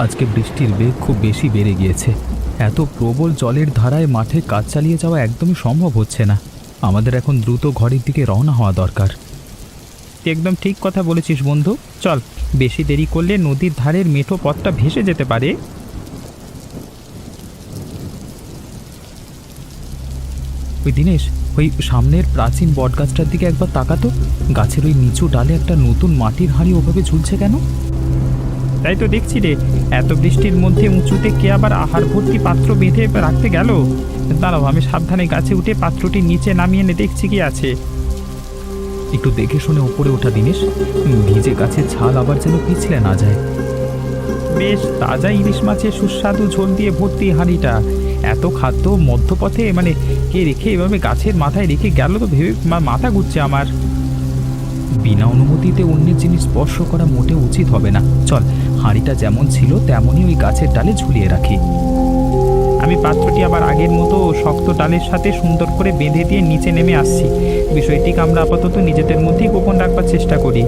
আজকে বৃষ্টির বেগ খুব বেশি বেড়ে গিয়েছে। এত প্রবল জলের ধারায় মাঠে কাজ চালিয়ে যাওয়া একদমই সম্ভব হচ্ছে না। আমাদের এখন দ্রুত ঘরের দিকে রওনা হওয়া দরকার। তুই একদম ঠিক কথা বলেছিস বন্ধু, চল। বেশি দেরি করলে নদীর ধারের মেঠো পথটা ভেসে যেতে পারে। ওই দিনেশ, ওই সামনের প্রাচীন বটগাছটার দিকে একবার তাকাতো। গাছের ওই নিচু ডালে একটা নতুন মাটির হাঁড়ি ওভাবে ঝুলছে কেন? তাই তো দেখছি রে, এত বৃষ্টির মধ্যে উঁচুতে কে আবার আহার ভর্তি পাত্র বেঁধে রাখতে গেল? দাঁড়াও, আমি সাবধানে গাছে উঠে পাত্রটি নিচে নামিয়ে এনে দেখছি কি আছে। একটু দেখে শুনে উপরে ওঠা দিনেশ, ভিজে গাছের ছাল আবার যেন পিছলে না যায়। বেশ তাজা ইলিশ মাছের সুস্বাদু ঝোল দিয়ে ভর্তি হাঁড়িটা। এত খাদ্য মধ্যপথে মানে কে রেখে এভাবে গাছের মাথায় রেখে গেল তো ভেবে মাথা ঘুরছে আমার। বিনা অনুমতিতে অন্যের জিনিস স্পর্শ করা মোটে উচিত হবে না। চল, হাঁড়িটা যেমন ছিল তেমনই ওই গাছের ডালে ঝুলিয়ে রাখি। আমি পাত্রটি আবার আগের মতো শক্ত ডালের সাথে সুন্দর করে বেঁধে দিয়ে নিচে নেমে আসছি। বিষয়টিকে আমরা আপাতত নিজেদের মধ্যেই গোপন রাখবার চেষ্টা করি।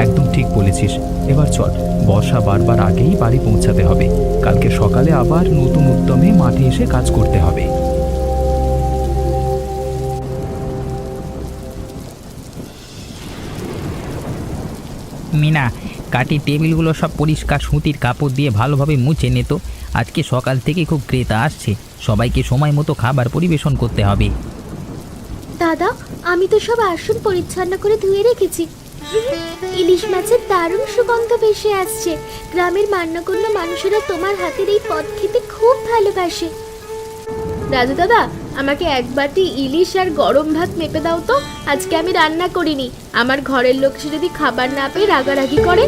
একদম ঠিক বলেছিস। এবার চল, বর্ষা বারবার আগেই বাড়ি পৌঁছাতে হবে। কালকে সকালে আবার নতুন উদ্যমে মাঠে এসে কাজ করতে হবে। মিনা, কাঠের টেবিলগুলো সব পরিষ্কার সুতির কাপড় দিয়ে ভালোভাবে মুছে নিত। আজকে সকাল থেকে খুব ক্রেতা আসছে, সবাইকে সময় মতো খাবার পরিবেশন করতে হবে। দাদা, আমি তো সব আসন পরিচ্ছন্ন করে ধুয়ে রেখেছি। ইলিশ মাছের দারুণ সুগন্ধ ভেসে আসছে। গ্রামের মান্যগণ্য মানুষেরা তোমার হাতের এই পদ খেতে খুব ভালোবাসে। রাজু দাদা, আমাকে এক বাটি ইলিশ আর গরম ভাত মেপে দাও তো। আজকে আমি রান্না করিনি। আমার ঘরের লোক যদি খাবার না পেয়ে রাগারাগি করে।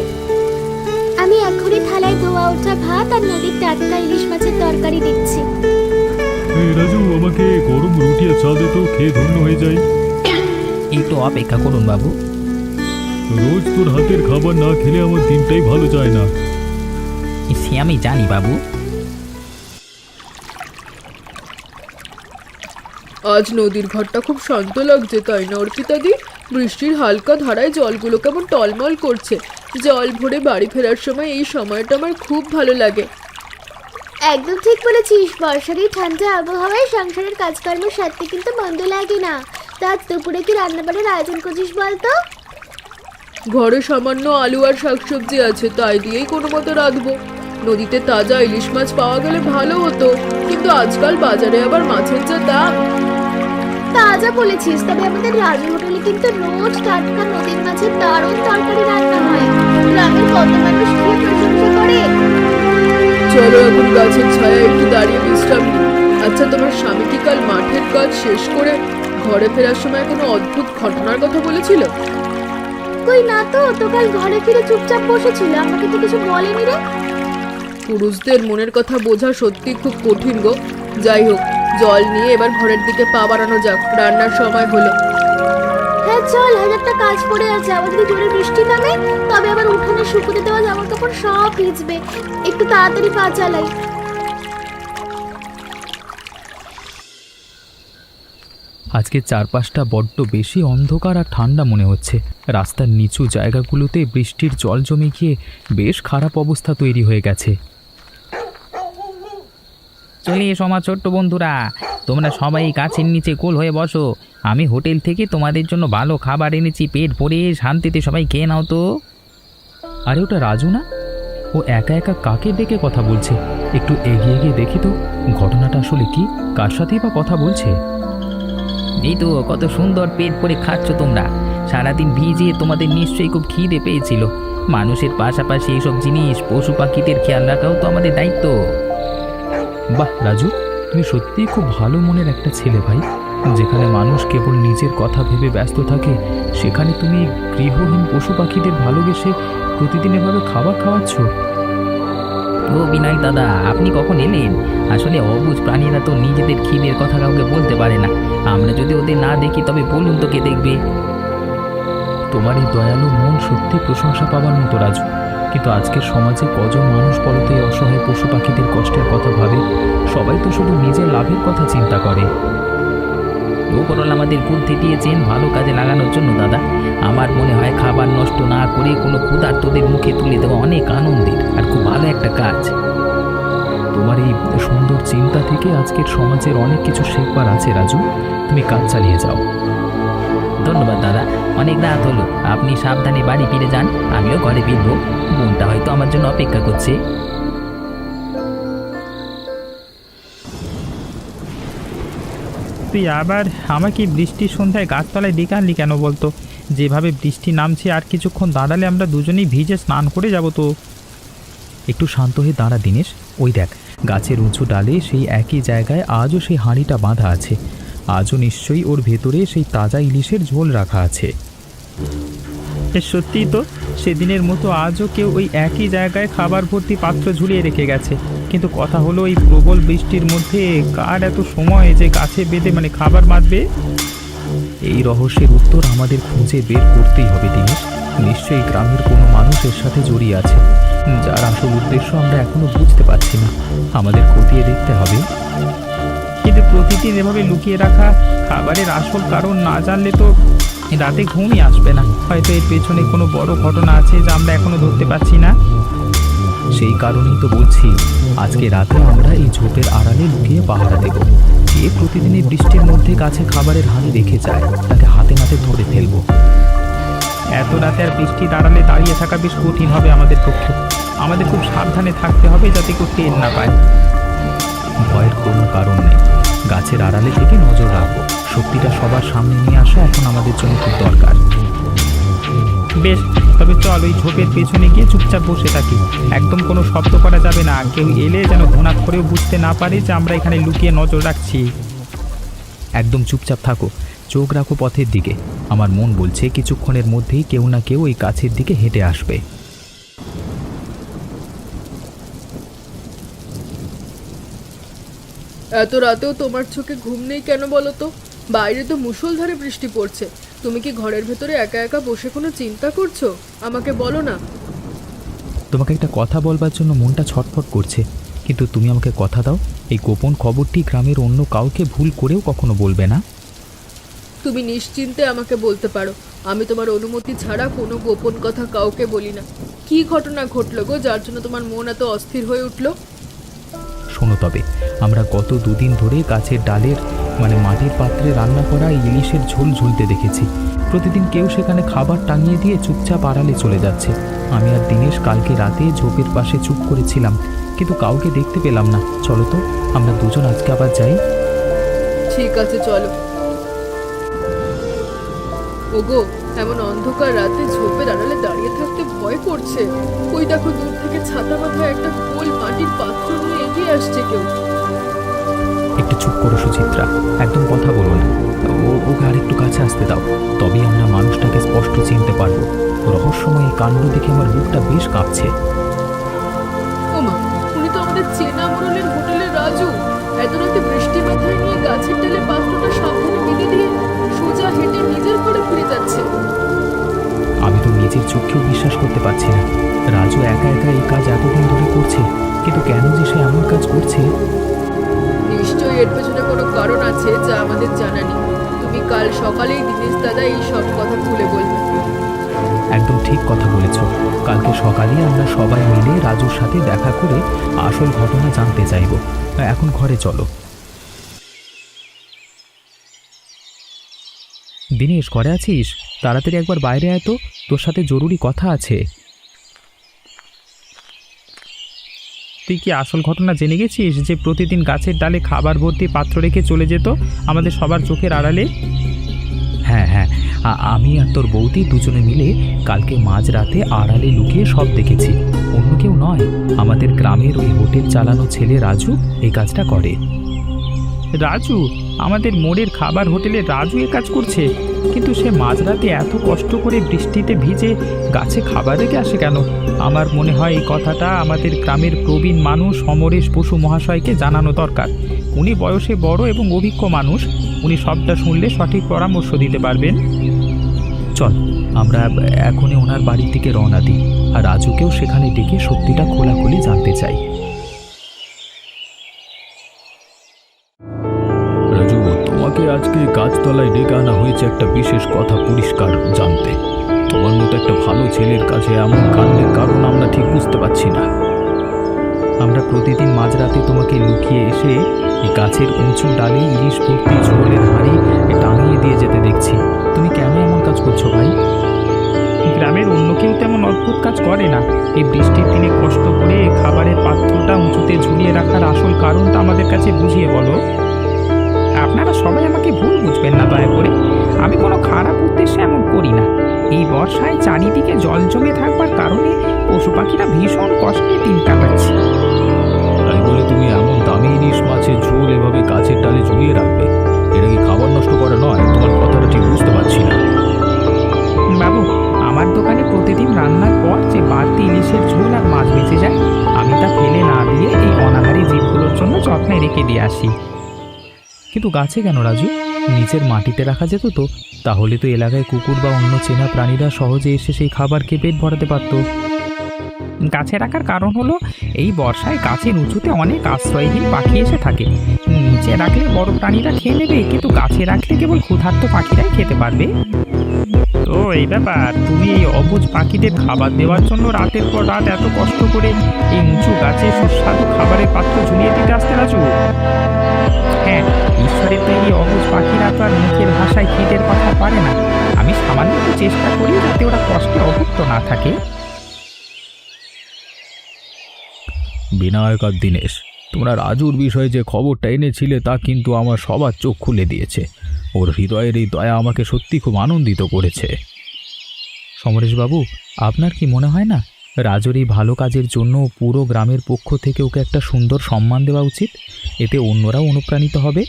আমি এখনই থালায় ধোয়া ওঠা ভাত আর নদীর টাটকা ইলিশ মাছের তরকারি দিচ্ছি। রাজু, আমাকে গরম রুটি আর চা দে তো, খেয়ে ধন্য হয়ে যাই। এই তো অপেক্ষা করুন বাবু। রোজ তোর হাতের খাবার না খেলে আমার দিনটাই ভালো যায় না। সে আমি জানি বাবু। আজ নদীর ঘাটটা খুব শান্ত লাগছে, তাই না অর্পিতাদি? বৃষ্টির হালকা ধারায় জলগুলো কেমন টলমল করছে। জল ভরে বাড়ি ফেরার সময় এই সময়টা আমার খুব ভালো লাগে। একদম ঠিক বলেছিস। বর্ষার এই ঠান্ডা আবহাওয়ায় সংসারের কাজকর্ম সারতে কিন্তু মন্দ লাগে না। তা দুপুরে কি রান্নাবাড়ির আয়োজন করছিস বলতো? ঘরে সামান্য আলু আর শাকসবজি আছে, তাই দিয়েই কোনো মতো রাঁধবো। নদীতে তাজা ইলিশ মাছ পাওয়া গেলে ভালো হতো, কিন্তু আজকাল বাজারে আবার মাছের যা দাম। তাজা বলেছিস, তবে আমাদের রাজু হোটেলে কিন্তু রোজ টাটকা নদীর মাছের দারুণ তরকারি রান্না হয়। গ্রামের কত মানুষ খেয়ে প্রশংসা করে। চলো এখন গাছের ছায়া একটু দাঁড়িয়ে বিশ্রাম নিই। আচ্ছা, তোমার স্বামী কি কাল মাঠের কাজ শেষ করে ঘরে ফেরার সময় কোনো অদ্ভুত ঘটনার কথা বলেছিল? কই না তো, তো কাল ঘরে ফিরে চুপচাপ বসেছিল, আমাকে তো কিছু বলেনি রে। পুরুষদের মনের কথা বোঝা সত্যি খুব কঠিন গো। যাই হোক, জল নিয়ে এবার ঘরের দিকে পা বাড়ানো যাক, রান্নার সময় হলো। হ্যাঁ চল, হাজারটা কাজ পড়ে আছে। আবার যদি জোরে বৃষ্টি নামে তবে আবার উঠোনে শুকোতে দেওয়া জামা কাপড় সব ভিজবে। একটু তাড়াতাড়ি পা চালাই। আজকে চারপাশটা বড্ড বেশি অন্ধকার আর ঠান্ডা মনে হচ্ছে। রাস্তার নিচু জায়গাগুলোতে বৃষ্টির জল জমে গিয়ে বেশ খারাপ অবস্থা তৈরি হয়ে গেছে। চলে এসো আমার ছোট্ট বন্ধুরা, তোমরা সবাই গাছের নিচে কোল হয়ে বসো। আমি হোটেল থেকে তোমাদের জন্য ভালো খাবার এনেছি, পেট ভরে শান্তিতে সবাই খেয়ে নাও তো। আরে ওটা রাজু না? ও একা একা কাকে ডেকে কথা বলছে? একটু এগিয়ে গিয়ে দেখি তো ঘটনাটা আসলে কি, কার সাথেই বা কথা বলছে। এই তো কত সুন্দর পেট ভরে খাচ্ছ তোমরা। সারাদিন ভিজে তোমাদের নিশ্চয়ই খুব খিদে পেয়েছিল। মানুষের পাশাপাশি এইসব জিনিস পশু পাখিদের খেয়াল রাখাও তো আমাদের দায়িত্ব। বাহ রাজু, তুমি সত্যিই খুব ভালো মনের একটা ছেলে ভাই। যেখানে মানুষ কেবল নিজের কথা ভেবে ব্যস্ত থাকে, সেখানে তুমি গৃহহীন পশু পাখিদের ভালোবেসে প্রতিদিন এভাবে খাবার খাওয়াচ্ছ। ও বিনয় দাদা, আপনি কখন এলেন? আসলে অবুঝ প্রাণীরা তো নিজেদের খিদের কথা কাউকে বলতে পারে না। আমরা যদি ওদের না দেখি তবে বলুন তো কে দেখবে? তোমার এই দয়ালু মন সত্যি প্রশংসা পাবার মতো রাজু। কিন্তু আজকের সমাজে কজন মানুষ বলতে এই অসহায় পশু পাখিদের কষ্টের কথা ভাবে? সবাই তো শুধু নিজের লাভের কথা চিন্তা করে। ওপরওয়ালা আমাদের বুদ্ধি দিয়েছেন ভালো কাজে লাগানোর জন্য দাদা। আমার মনে হয় খাবার নষ্ট না করে কোনো ক্ষুধার্তদের মুখে তুলে দেওয়া অনেক আনন্দের আর খুব ভালো একটা কাজ। তোমার এই সুন্দর চিন্তা থেকে আজকের সমাজের অনেক কিছু শেখবার আছে রাজু। তুমি কাজ চালিয়ে যাও। ধন্যবাদ দাদা, অনেক রাত হলো, আপনি সাবধানে বাড়ি ফিরে যান, আমিও ঘরে ফিরবো। বোনটা হয়তো আমার জন্য অপেক্ষা করছে। তুই আবার আমাকে বৃষ্টির সন্ধ্যায় গাছতলায় ডেকে আনলি কেন বলতো? যেভাবে বৃষ্টি নামছে আর কিছুক্ষণ দাঁড়ালে আমরা দুজনেই ভিজে স্নান করে যাব তো। একটু শান্ত হয়ে দাঁড়া দিনেশ। ওই দেখ, গাছের উঁচু ডালে সেই একই জায়গায় আজও সেই হাঁড়িটা বাঁধা আছে। আজও নিশ্চয়ই ওর ভেতরে সেই তাজা ইলিশের ঝোল রাখা আছে। সত্যিই তো, সেদিনের মতো আজও কেউ ওই একই জায়গায় খাবার ভর্তি পাত্র ঝুলিয়ে রেখে গেছে। কিন্তু কথা হলো, এই প্রবল বৃষ্টির মধ্যে কার এত সময় যে গাছে বেঁধে খাবার বাঁধবে? এই রহস্যের উত্তর আমাদের খুঁজে বের করতেই হবে দিনেশ। নিশ্চয়ই গ্রামের কোনো মানুষ এর সাথে জড়িয়ে আছে, যার আসল উদ্দেশ্য আমরা এখনো বুঝতে পারছি না। আমাদের খতিয়ে দেখতে হবে। কিন্তু প্রতিদিন এভাবে লুকিয়ে রাখা খাবারের আসল কারণ না জানলে তো রাতে ঘুমই আসবে না। হয়তো এর পেছনে কোনো বড় ঘটনা আছে যা আমরা এখনো ধরতে পারছি না। সেই কারণেই তো বলছি, আজকে রাতে আমরা এই ঝোপের আড়ালে লুকিয়ে পাহারা দেব। যে প্রতিদিনই বৃষ্টির মধ্যে গাছে খাবারের হাঁড়ি রেখে যায়, তাকে হাতে নাতে ধরে ফেলবো। এত রাতে আর বৃষ্টির আড়ালে দাঁড়িয়ে থাকা বেশ কঠিন হবে আমাদের পক্ষে। আমাদের খুব সাবধানে থাকতে হবে যাতে কেউ টের না পায়। ভয়ের কোনো কারণ নেই, গাছের আড়ালে থেকে নজর রাখবো। সত্যিটা সবার সামনে নিয়ে আসা এখন আমাদের জন্য খুব দরকার। বেশ, তবে চল ওই ঝোপের পেছনে গিয়ে চুপচাপ বসে থাকি। একদম কোনো শব্দ করা যাবে না। কেউ এলে যেন ঘোনাক করেও বুঝতে না পারে যে আমরা এখানে লুকিয়ে নজর রাখছি। একদম চুপচাপ থাকো, চোখ রাখো পথের দিকে। আমার মন বলছে কিছুক্ষণের মধ্যেই কেউ না কেউ ওই গাছের দিকে হেঁটে আসবে। এত রাতেও তোমার চোখে ঘুম নেই কেন বলো তো? বাইরে তো মুষলধারে বৃষ্টি পড়ছে। তুমি কি ঘরের ভেতরে একা একা বসে কোনো চিন্তা করছো? আমাকে বলো না। তোমাকে একটা কথা বলবার জন্য মনটা ছটফট করছে, কিন্তু তুমি আমাকে কথা দাও, এই গোপন খবরটি গ্রামের অন্য কাউকে ভুল করেও কখনো বলবে না। তুমি নিশ্চিন্তে আমাকে বলতে পারো। আমি তোমার অনুমতি ছাড়া কোনো গোপন কথা কাউকে বলি না। কি ঘটনা ঘটলো গো, যার জন্য তোমার মন এত অস্থির হয়ে উঠলো? শোনো তবে, আমরা গত দুদিন ধরে গাছের ডালের মাটির পাত্রে রান্না করা ইলিশের ঝোল ঝুলতে দেখেছি। প্রতিদিন কেউ সেখানে খাবার টাঙিয়ে দিয়ে চুপচাপ আড়ালে চলে যাচ্ছে। আমি আর দিনেশ কালকে রাতে ঝোপের পাশে চুপ করেছিলাম, কিন্তু কাউকে দেখতে পেলাম না। চলো তো, আমরা দুজন আজকে আবার যাই। ঠিক আছে, চলো। ওগো, এমন অন্ধকার রাতে ঝোপের আড়ালে দাঁড়িয়ে থাকতে ভয় করছে। ওই দেখো, দূর থেকে ছাতা মাথায় একটা গোল মাটির পাত্র নিয়ে এগিয়ে আসছে কেউ। একটু চুপ করো সুচিত্রা, একদম কথা বলো না। ওকে আর একটু কাছে আসতে দাও, তবেই আমরা মানুষটাকে স্পষ্ট চিনতে পারবো। রহস্যময় এই কাণ্ড দেখে আমার বুকটা বেশ কাঁপছে। ওমা, উনি তো আমাদের চেনা মোড়লের হোটেলের রাজু। এত রাতে বৃষ্টি মাথায় নিয়ে গাছের ডালে পাত্রটা সাবধানে বেঁধে দিয়ে সোজা হেঁটে নিজের ঘরে ফিরে যাচ্ছে। আমি তো নিজের চোখেও বিশ্বাস করতে পারছি না। রাজু একা একা এই কাজ এতদিন ধরে করছে, কিন্তু কেন যে সে এমন কাজ করছে? নিশ্চয়ই এর পেছনে কোনো কারণ আছে যা আমাদের জানা নেই। তুমি কাল সকালেই দিনেশ দাদা এই সব কথা খুলে বলবে। একদম ঠিক কথা বলেছ। কালকে সকালে আমরা সবাই মিলে রাজুর সাথে দেখা করে আসল ঘটনা জানতে চাইব। এখন ঘরে চলো। দিনেশ, ঘরে আছিস? তাড়াতাড়ি একবার বাইরে আয় তো, তোর সাথে জরুরি কথা আছে। তুই কি আসল ঘটনা জেনে গেছিস যে প্রতিদিন গাছের ডালে খাবার ভর্তি পাত্র রেখে চলে যেত আমাদের সবার চোখের আড়ালে? হ্যাঁ হ্যাঁ, আমি আর তোর বৌদি দুজনে মিলে কালকে মাঝরাতে আড়ালে লুকিয়ে সব দেখেছি। অন্য কেউ নয়, আমাদের গ্রামের ওই হোটেল চালানো ছেলে রাজু এই কাজটা করে। রাজু? আমাদের মোড়ের খাবার হোটেলে রাজু এ কাজ করছে? কিন্তু সে মাঝরাতে এত কষ্ট করে বৃষ্টিতে ভিজে গাছে খাবার রেখে আসে কেন? আমার মনে হয় এই কথাটা আমাদের গ্রামের প্রবীণ মানুষ সমরেশ বসু মহাশয়কে জানানো দরকার। উনি বয়সে বড় এবং অভিজ্ঞ মানুষ, উনি সবটা শুনলে সঠিক পরামর্শ দিতে পারবেন। চল, আমরা এখনই ওনার বাড়ির দিকে রওনা দিই, আর রাজুকেও সেখানে ডেকে সত্যিটা খোলাখুলি জানতে চাই। রাজু, তোমাকে আজকে গাছতলা বেলায় ডেকে আনা হয়েছে একটা বিশেষ কথা পরিষ্কার জানতে। তোমার মতো একটা ভালো ছেলের কাছে এমন কাণ্ডের কারণ আমরা ঠিক বুঝতে পারছি না। আমরা প্রতিদিন মাঝরাতে তোমাকে লুকিয়ে এসে এই গাছের উঁচু ডালে ইলিশ ভর্তি ঝোলের হাঁড়ি টাঙিয়ে দিয়ে যেতে দেখছি। তুমি কেন এমন কাজ করছো ভাই? গ্রামের অন্য কেউ তেমন অদ্ভুত কাজ করে না। এই বৃষ্টির দিনে কষ্ট করে খাবারের পাত্রটা উঁচুতে ঝুলিয়ে রাখার আসল কারণটা আমাদের কাছে বুঝিয়ে বলো। আপনারা সবাই আমাকে ভুল বুঝবেন না দয়া করে। আমি কোনো খারাপ উদ্দেশ্যে এমন করি না। এই বর্ষায় চারিদিকে জল জমে থাকবার কারণে পশু পাখিরা ভীষণ কষ্টে দিন কাটাচ্ছে। তাই বলে তুমি এমন দামি ইলিশ মাছের ঝোল এভাবে গাছের ডালে ঝুলিয়ে রাখবে? এটা কি খাবার নষ্ট করা নয়? তোমার কথাটা ঠিক বুঝতে পারছি না। বাবু, আমার দোকানে প্রতিদিন রান্নার পর যে বাড়তি ইলিশের ঝোল আর মাছ বেঁচে যায়, আমি তা ফেলে না দিয়ে এই অনাহারী জীবগুলোর জন্য যত্নে রেখে দিয়ে আসি। কিন্তু গাছে কেন রাজু? নিচের মাটিতে রাখা যেত তো। তাহলে তো এলাকায় কুকুর বা অন্য চেনা প্রাণীরা সহজে এসে সেই খাবার খেয়ে পেট ভরাতে পারত। গাছে রাখার কারণ হলো এই বর্ষায় গাছের উঁচুতে অনেক আশ্রয়হীন পাখি এসে থাকে। নিচে রাখলে বড় প্রাণীরা খেয়ে নেবে, কিন্তু গাছে রাখলে কেবল ক্ষুধার্ত পাখিরাই খেতে পারবে। তো এই ব্যাপার, তুমি এই অবুঝ পাখিদের খাবার দেওয়ার জন্য রাতের পর রাত এত কষ্ট করে এই উঁচু গাছে সুস্বাদু খাবারের পাত্র ঝুলিয়ে দিতে আসতে রাজু? হ্যাঁ, ঈশ্বরের তৈরি অবুঝ পাখিরা তো আর মুখের ভাষায় খিদের কথা পারে না। আমি সামান্য একটু চেষ্টা করি যাতে ওরা কষ্টে অভুক্ত না থাকে। বিনায়ক আর দীনেশ, তোমরা রাজুর বিষয়ে যে খবরটা এনেছিলে তা কিন্তু আমার সবার চোখ খুলে দিয়েছে। ওর হৃদয়ের এই দয়া আমাকে সত্যি খুব আনন্দিত করেছে। সমরেশবাবু, আপনার কি মনে হয় না রাজুর এই ভালো কাজের জন্য পুরো গ্রামের পক্ষ থেকে ওকে একটা সুন্দর সম্মান দেওয়া উচিত? এতে অন্যরাও অনুপ্রাণিত হবে।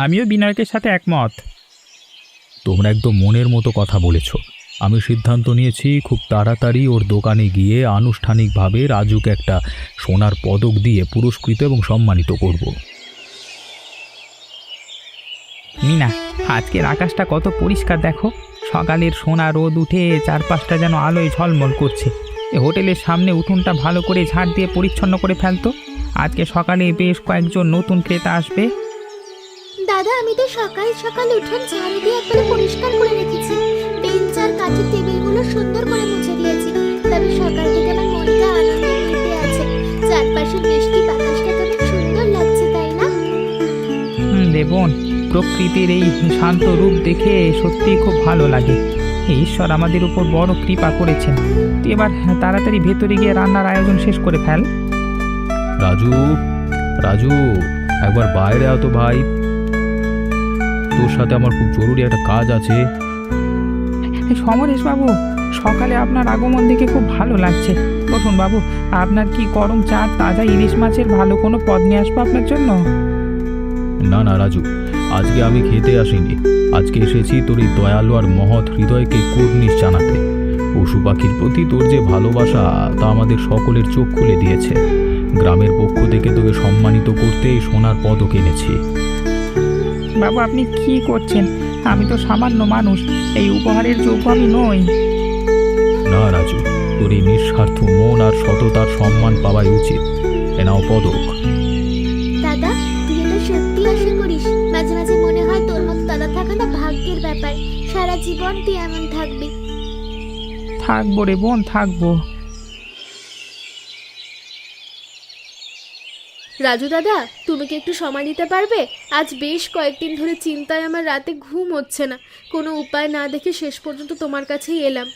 আমিও বিনায়কের সাথে একমত। তোমরা একদম মনের মতো কথা বলেছ। আমি সিদ্ধান্ত নিয়েছি খুব তাড়াতাড়ি ওর দোকানে গিয়ে আনুষ্ঠানিকভাবে রাজুকে একটা সোনার পদক দিয়ে পুরস্কৃত এবং সম্মানিত করব। মিনা, আজকের আকাশটা কত পরিষ্কার দেখো। সকালের সোনা রোদ উঠে চারপাশটা যেন আলোয় ঝলমল করছে। এই হোটেলের সামনে উঠোনটা ভালো করে ঝাড় দিয়ে পরিচ্ছন্ন করে ফেলতো। আজকে সকালে বেশ কয়েকজন নতুন ক্রেতা আসবে। দাদা, আমি তো সকাল সকাল উঠোন ঝাড়ু দিয়ে একবারে পরিষ্কার করে রেখেছি। বেঞ্চ আর কাঠের টেবিলগুলো সুন্দর করে মুছে দিয়েছি। তবে সকাল থেকে আমার মনটা আনন্দে ভরে আছে। চারপাশে বৃষ্টি, বাতাসটা কেমন সুন্দর লাগছে, তাই না? দেবন, প্রকৃতির এই শান্ত রূপ দেখে সত্যিই খুব ভালো লাগে। ঈশ্বর আমাদের উপর বড় কৃপা করেছেন। তুই এবার তাড়াতাড়ি ভেতরে গিয়ে রান্নার আয়োজন শেষ করে ফেল। রাজু, রাজু, একবার বাইরে আয় তো ভাই। তোর সাথে আমার খুব জরুরি একটা কাজ আছে। সমরেশ বাবু, সকালে আপনার আগমন দেখে খুব ভালো লাগছে। বসুন বাবু, আপনার কি গরম চা, তাজা ইলিশ মাছের ভালো কোনো পদ নিয়ে আসবো আপনার জন্য? না না রাজু, আজকে আমি খেতে আসিনি। আজকে এসেছি তোর এই দয়ালু আর মহৎ হৃদয়কে কুর্নিশ জানাতে। পশু পাখির প্রতি তোর যে ভালোবাসা তা আমাদের সকলের চোখ খুলে দিয়েছে। গ্রামের পক্ষ থেকে তোকে সম্মানিত করতে এই সোনার পদক এনেছি। বাবু, আপনি কি করছেন? আমি তো সামান্য মানুষ, এই উপহারের যোগ্য আমি নই। না রাজু, তোর এই নিঃস্বার্থ মন আর সততার সম্মান পাওয়াই উচিত। এ নাও পদক। দাদা, তুই এটা সত্যি আশা করিস? মাঝে মাঝে মনে হয় তোর মতো দাদা থাকা না ভাগ্যের ব্যাপার। সারা জীবন তুই এমন থাকবি। থাকবো রে বোন, থাকবো। রাজু দাদা, তুমি কি একটু সময় দিতে পারবে? আজ বেশ কয়েকদিন ধরে চিন্তায় আমার রাতে ঘুম হচ্ছে না। কোনো উপায় না দেখে শেষ পর্যন্ত তোমার কাছেই এলাম।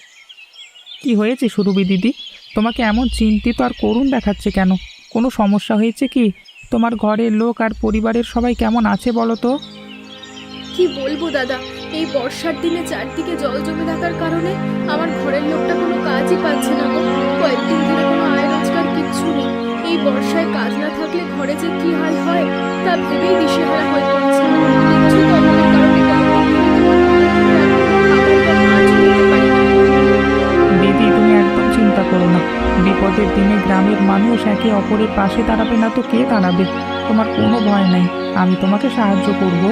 কি হয়েছে সুরভি দিদি? তোমাকে এমন চিন্তিত আর করুণ দেখাচ্ছে কেন? কোনো সমস্যা হয়েছে কি? তোমার ঘরের লোক আর পরিবারের সবাই কেমন আছে বলো তো? কি বলবো দাদা, এই বর্ষার দিনে চারদিকে জল জমে থাকার কারণে আমার ঘরের লোকটা কোনো কাজই পাচ্ছে না গো। কয়েকদিন ধরে কোনো আয় রোজগার কিচ্ছু নেই। এই বর্ষায় কাজ না থাকলে ঘরে যে কি হাল হয় তা ভেবেই দিশেহারা হয়ে পড়ছে। কিচ্ছু তো অভাবের কারণে দিদি, তুমি একদম চিন্তা করো না। বিপদের দিনে গ্রামের মানুষ একে অপরের পাশে দাঁড়াবে না তো কে দাঁড়াবে? তোমার কোনো ভয় নাই, আমি তোমাকে সাহায্য করব।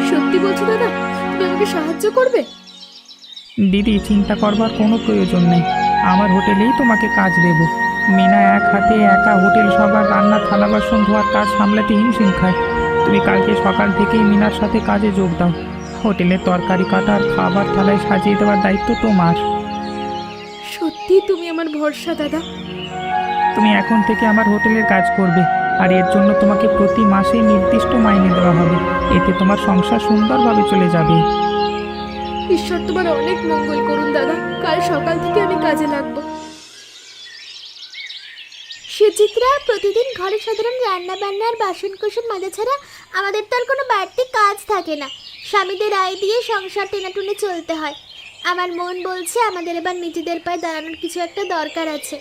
সত্যি বলছো দাদা? তুমি আমাকে সাহায্য করবে? দিদি, চিন্তা করবার কোনো প্রয়োজন নেই। আমার হোটেলেই তোমাকে কাজ দেব। মিনা এক হাতে একা হোটেল সবার রান্না, থালা বাসন ধোয়ার কাজ সামলাতে হিমশিম খায়। তুমি কালকে সকাল থেকেই মিনার সাথে কাজে যোগ দাও। হোটেলের তরকারি কাটা আর খাবার থালায় সাজিয়ে দেওয়ার দায়িত্ব তোমার। সত্যি তুমি আমার ভরসা দাদা। তুমি এখন থেকে আমার হোটেলের কাজ করবে, আর এর জন্য তোমাকে প্রতি মাসে নির্দিষ্ট মাইনে দেওয়া হবে। এতে তোমার সংসার সুন্দরভাবে চলে যাবে। ঈশ্বর তোমার অনেক মঙ্গল করুন দাদা, কাল সকাল থেকে আমি কাজে লাগবো। সুচিত্রা, প্রতিদিন ঘরে সাধারণ রান্না বান্না আর বাসন কোসন মাজা ছাড়া আমাদের তো আর কোনো বাড়তি কাজ থাকে না। স্বামীদের আয় দিয়ে সংসার টেনাটুনে চলতে হয়। আমার মন বলছে আমাদের এবার নিজেদের পায়ে দাঁড়ানোর কিছু একটা দরকার আছে।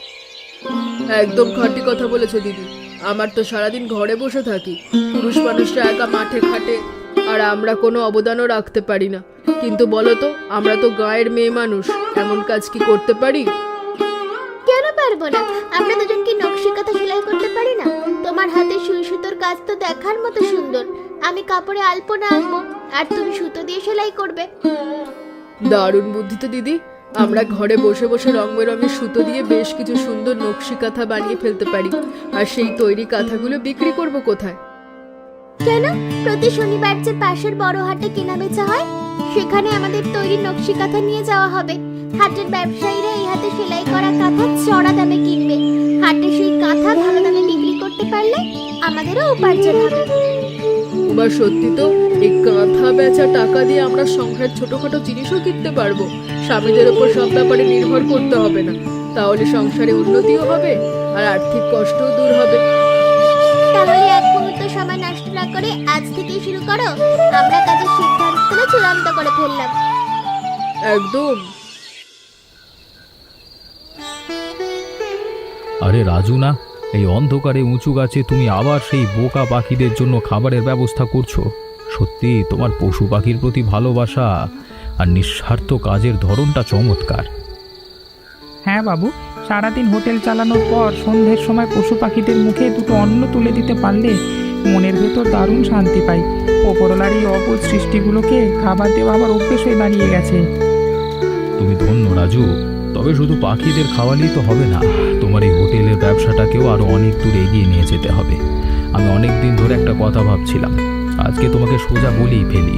একদম খাঁটি কথা বলেছো দিদি। আমার তো সারাদিন ঘরে বসে থাকি, পুরুষ মানুষরা একা মাঠে খাটে, আর আমরা কোনো অবদানও রাখতে পারি না। কিন্তু বলো তো, আমরা তো গায়ের মেয়ে মানুষ, এমন কাজ কি করতে পারি? কেন পারবো না? আমরা দুজন কি নকশি কাঁথা সেলাই করতে পারি না? তোমার হাতে সুই সুতোর কাজ তো দেখার মতো সুন্দর। আমি কাপড়ে আলপনা আঁকবো আর তুমি সুতো দিয়ে সেলাই করবে। দারুণ বুদ্ধি তো দিদি। আমরা ঘরে বসে বসে রং বেরঙের সুতো দিয়ে বেশ কিছু সুন্দর নকশি কাঁথা বানিয়ে ফেলতে পারি, আর সেই তৈরি কাঁথাগুলো বিক্রি করব কোথায়? কেন? প্রতি শনিবার যে পাশের বড় হাটে কেনা বেচা হয়, সেখানে আমাদের তৈরি নকশি কাঁথা নিয়ে যাওয়া হবে। হাটের ব্যবসায়ীরা এই হাতে সেলাই করা কাঁথা চড়া দামে কিনবে। হাটে সেই কাঁথা ভালো দামে বিক্রি করতে পারলে আমাদেরও উপার্জন হবে। বা সত্যি তো, এই কাঁথা বেচা টাকা দিয়ে আমরা সংসারের ছোটখাটো জিনিসও কিনতে পারবো। স্বামীদের ওপর সব ব্যাপারে নির্ভর করতে হবে না। তাহলে সংসারে উন্নতিও হবে আর আর্থিক কষ্টও দূর হবে। তাহলে এক মুহূর্ত সময় নষ্ট না করে আজ থেকেই শুরু করো। আমরা কাজের সিদ্ধান্তগুলো চূড়ান্ত করে ফেললাম। একদম। আরে রাজু না, এই অন্ধকারে উঁচু গাছে তুমি আবার সেই বোকা পাখিদের জন্য খাবারের ব্যবস্থা করছো। সত্যি তোমার পশু পাখির প্রতি ভালোবাসা আর নিঃস্বার্থ কাজের ধরনটা চমৎকার। হ্যাঁ বাবু, সারাদিন হোটেল চালানোর পর সন্ধ্যের সময় পশু পাখিদের মুখে দুটো অন্ন তুলে দিতে পারলে মনের ভেতর দারুণ শান্তি পাই। ওপরলার এই অবুঝ সৃষ্টিগুলোকে খাবার দেওয়া আমার অভ্যেস হয়ে দাঁড়িয়ে গেছে। তুমি ধন্য রাজু। তবে শুধু পাখিদের খাওয়ালেই তো হবে না, তোমার এই হোটেলের ব্যবসাটাকেও আরো অনেক দূর এগিয়ে নিয়ে যেতে হবে। আমি অনেক দিন ধরে একটা কথা ভাবছিলাম, আজকে তোমাকে সোজা বলেই ফেলি।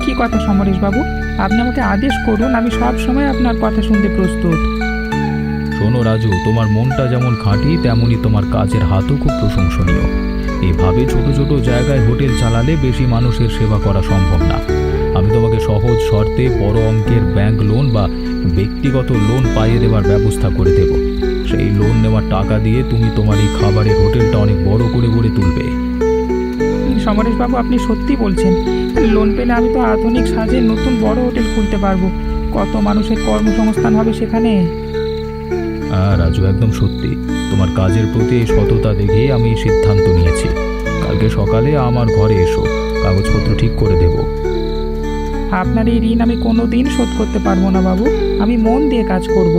কি কথা সমরেশ বাবু? আপনি আমাকে আদেশ করুন, আমি সব সময় আপনার কথা শুনতে প্রস্তুত। শোনো রাজু, তোমার মনটা যেমন খাঁটি তেমনই তোমার কাজের হাতও খুব প্রশংসনীয়। এভাবে ছোট ছোট জায়গায় হোটেল চালালে বেশি মানুষের সেবা করা সম্ভব না। আমি তোমাকে সহজ শর্তে বড় অঙ্কের ব্যাংক লোন বা ব্যক্তিগত লোন পাইয়ে দেওয়ার ব্যবস্থা করে দেব। সেই লোন নেওয়ার টাকা দিয়ে তুমি তোমার এই খাবারের হোটেলটা অনেক বড় করে গড়ে তুলবে। সমরেশ বাবু, আপনি সত্যি বলছেন? লোন পেলে আমি তো আধুনিক সাজে নতুন বড় হোটেল খুলতে পারবো। কত মানুষের কর্মসংস্থান হবে সেখানে। রাজু, একদম সত্যি। তোমার কাজের প্রতি এই সততা দেখে আমি এই সিদ্ধান্ত নিয়েছি। কালকে সকালে আমার ঘরে এসো, কাগজপত্র ঠিক করে দেব। আপনার এই ঋণ আমি কোনো দিন শোধ করতে পারবো না বাবু। আমি মন দিয়ে কাজ করব।